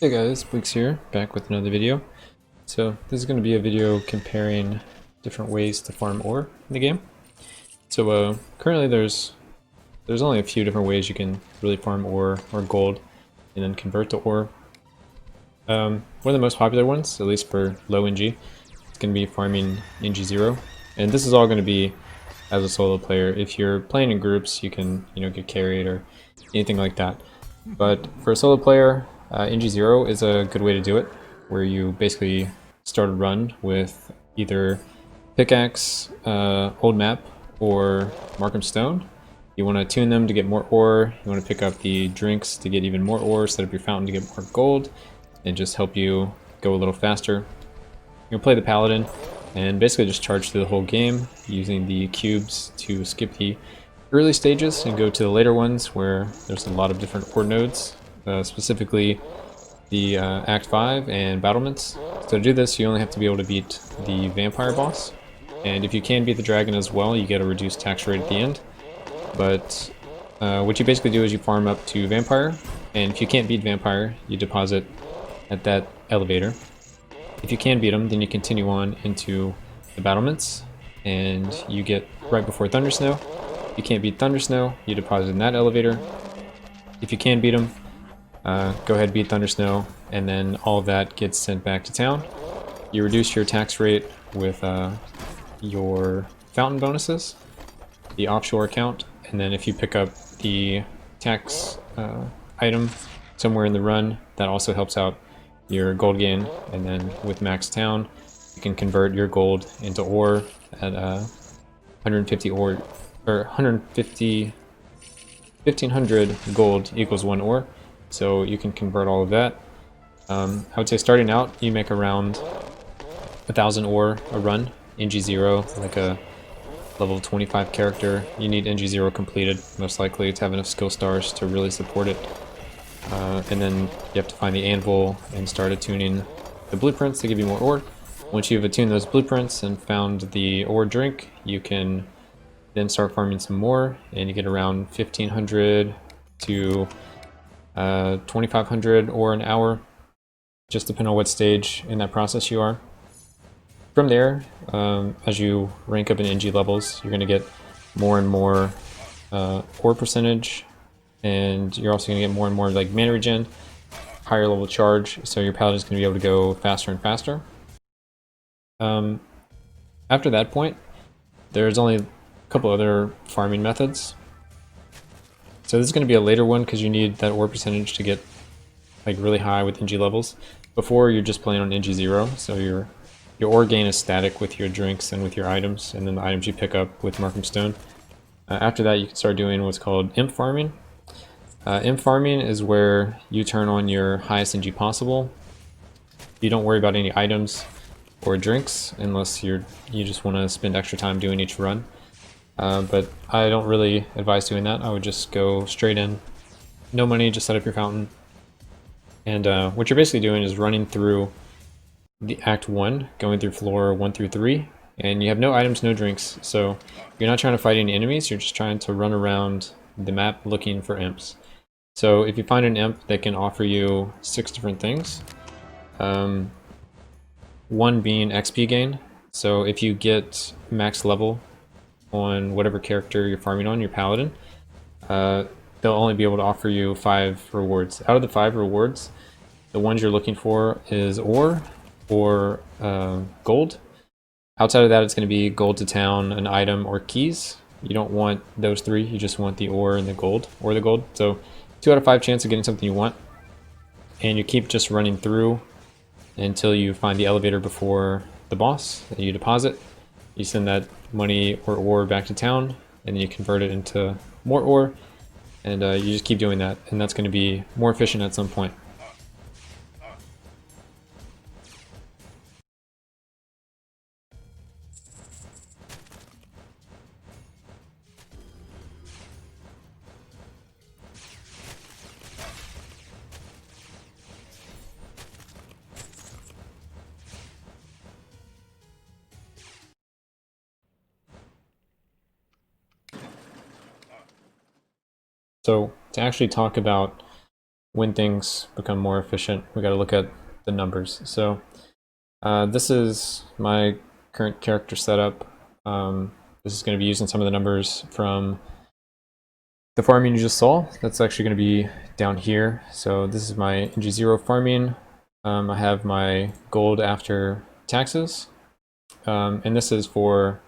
Hey guys, Bleaks here, back with another video. So this is going to be a video comparing different ways to farm ore in the game. So currently there's only a few different ways you can really farm ore or gold and then convert to ore. One of the most popular ones, at least for low NG, it's going to be farming NG0. And this is all going to be as a solo player. If you're playing in groups, you can get carried or anything like that. But for a solo player, NG0 is a good way to do it, where you basically start a run with either pickaxe, old map, or Markham Stone. You want to tune them to get more ore, you want to pick up the drinks to get even more ore, set up your fountain to get more gold, and just help you go a little faster. You'll play the Paladin, and basically just charge through the whole game, using the cubes to skip the early stages and go to the later ones where there's a lot of different ore nodes, specifically the Act 5 and battlements. So to do this, you only have to be able to beat the vampire boss, and if you can beat the dragon as well, you get a reduced tax rate at the end. But what you basically do is you farm up to vampire, and if you can't beat vampire, you deposit at that elevator. If you can beat them, then you continue on into the battlements, and you get right before Thundersnow. If you can't beat Thundersnow, you deposit in that elevator. If you can beat them, go ahead, beat Thundersnow, and then all of that gets sent back to town. You reduce your tax rate with your fountain bonuses, the offshore account, and then if you pick up the tax item somewhere in the run, that also helps out your gold gain. And then with Max Town, you can convert your gold into ore at 150 ore, or 150, 1500 gold equals 1 ore. So you can convert all of that. I would say starting out, you make around 1,000 ore a run. NG0, like a level 25 character, you need NG0 completed, most likely, to have enough skill stars to really support it. And then you have to find the anvil and start attuning the blueprints to give you more ore. Once you've attuned those blueprints and found the ore drink, you can then start farming some more, and you get around 1,500 to 2,500 ore an hour, just depending on what stage in that process you are. From there, as you rank up in NG levels, you're going to get more and more ore percentage, and you're also going to get more and more like mana regen, higher level charge, so your paladin's going to be able to go faster and faster. After that point, there's only a couple other farming methods. So this is going to be a later one because you need that ore percentage to get like really high with NG levels. Before, you're just playing on NG0, so your ore gain is static with your drinks and with your items, and then the items you pick up with Markham Stone. After that, you can start doing what's called imp farming. Imp farming is where you turn on your highest NG possible. You don't worry about any items or drinks unless you just want to spend extra time doing each run. But I don't really advise doing that. I would just go straight in, no money, just set up your fountain. And what you're basically doing is running through the Act 1, going through floor 1 through 3, and you have no items, no drinks, so you're not trying to fight any enemies, you're just trying to run around the map looking for imps. So if you find an imp that can offer you 6 different things, one being XP gain. So if you get max level on whatever character you're farming on, your paladin, they'll only be able to offer you 5 rewards. Out of the 5 rewards, the ones you're looking for is ore or gold. Outside of that, it's going to be gold to town, an item, or keys. You don't want those 3, you just want the ore and the gold, or the gold. So 2 out of 5 chance of getting something you want, and you keep just running through until you find the elevator before the boss, and you deposit. You send that money or ore back to town, and then you convert it into more ore, and you just keep doing that, and that's going to be more efficient at some point. So to actually talk about when things become more efficient, we got to look at the numbers. So this is my current character setup. This is going to be using some of the numbers from the farming you just saw. That's actually going to be down here. So this is my NG0 farming. I have my gold after taxes, and this is for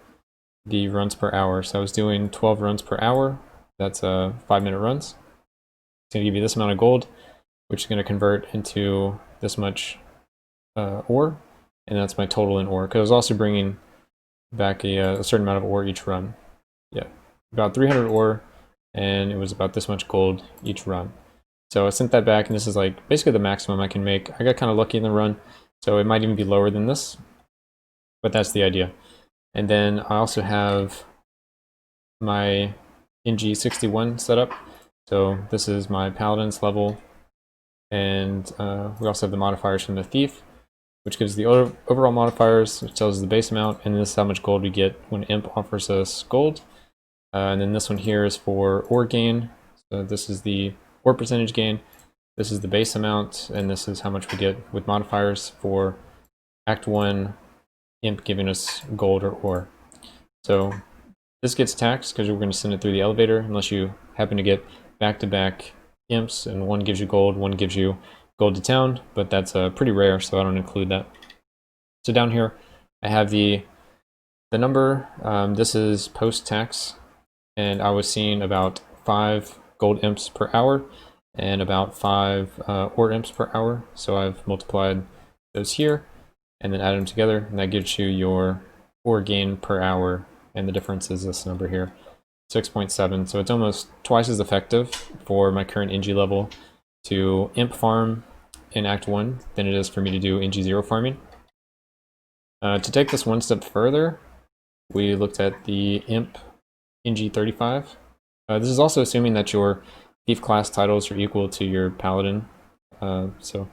the runs per hour. So I was doing 12 runs per hour. That's 5-minute runs. It's going to give you this amount of gold, which is going to convert into this much ore, and that's my total in ore. Because I was also bringing back a certain amount of ore each run. Yeah, about 300 ore, and it was about this much gold each run. So I sent that back, and this is like basically the maximum I can make. I got kind of lucky in the run, so it might even be lower than this, but that's the idea. And then I also have my NG61 setup. So this is my Paladin's level, and we also have the modifiers from the Thief, which gives the overall modifiers, which tells us the base amount, and this is how much gold we get when Imp offers us gold. And then this one here is for ore gain. So this is the ore percentage gain. This is the base amount, and this is how much we get with modifiers for Act 1 Imp giving us gold or ore. So this gets taxed because we're going to send it through the elevator unless you happen to get back-to-back imps, and one gives you gold, one gives you gold to town, but that's pretty rare, so I don't include that. So down here, I have the number. This is post-tax, and I was seeing about 5 gold imps per hour and about 5 ore imps per hour. So I've multiplied those here and then added them together, and that gives you your ore gain per hour, and the difference is this number here, 6.7. So it's almost twice as effective for my current NG level to imp farm in Act 1 than it is for me to do NG0 farming. To take this one step further, we looked at the imp NG35. This is also assuming that your thief class titles are equal to your paladin. So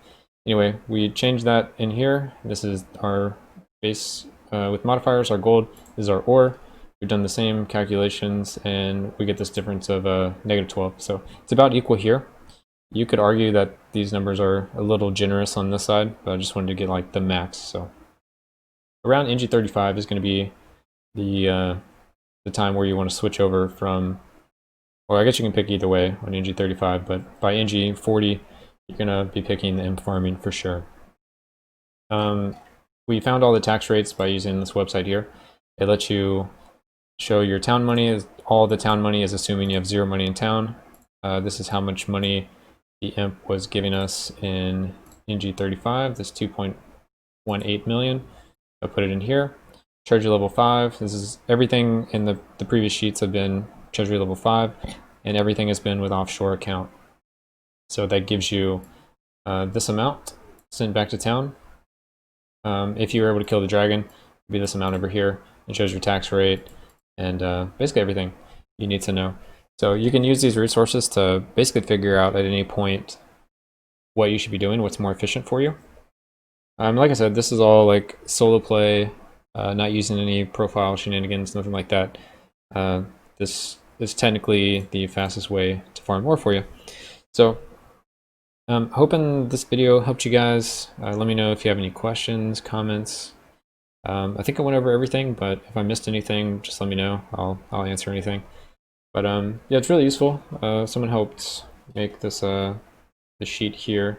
anyway, we changed that in here. This is our base with modifiers, our gold. This is our ore. We've done the same calculations, and we get this difference of -12. So it's about equal here. You could argue that these numbers are a little generous on this side, but I just wanted to get like the max. So around NG35 is going to be the time where you want to switch over from, or I guess you can pick either way on NG35, but by NG40, you're going to be picking the imp farming for sure. We found all the tax rates by using this website here. It lets you show your town money. All the town money is assuming you have 0 money in town. This is how much money the imp was giving us in NG35, this 2.18 million. I'll put it in here. Treasury level 5, this is everything in the previous sheets have been Treasury level 5, and everything has been with offshore account. So that gives you this amount sent back to town. If you were able to kill the dragon, it'd be this amount over here. It shows your tax rate and basically everything you need to know. So you can use these resources to basically figure out at any point what you should be doing, what's more efficient for you. Like I said, this is all like solo play, not using any profile shenanigans, nothing like that. This is technically the fastest way to farm more for you. So hoping this video helped you guys. Let me know if you have any questions, comments. I think I went over everything, but if I missed anything, just let me know. I'll answer anything. But yeah, it's really useful. Someone helped make this the sheet here,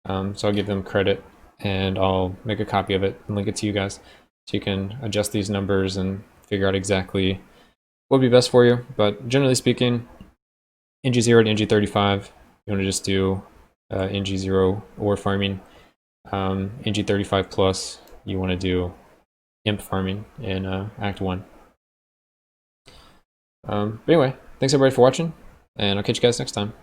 so I'll give them credit, and I'll make a copy of it and link it to you guys, so you can adjust these numbers and figure out exactly what would be best for you. But generally speaking, NG0 to NG35, you want to just do NG0 ore farming. NG35 plus, you want to do imp farming in Act 1. But anyway, thanks everybody for watching, and I'll catch you guys next time.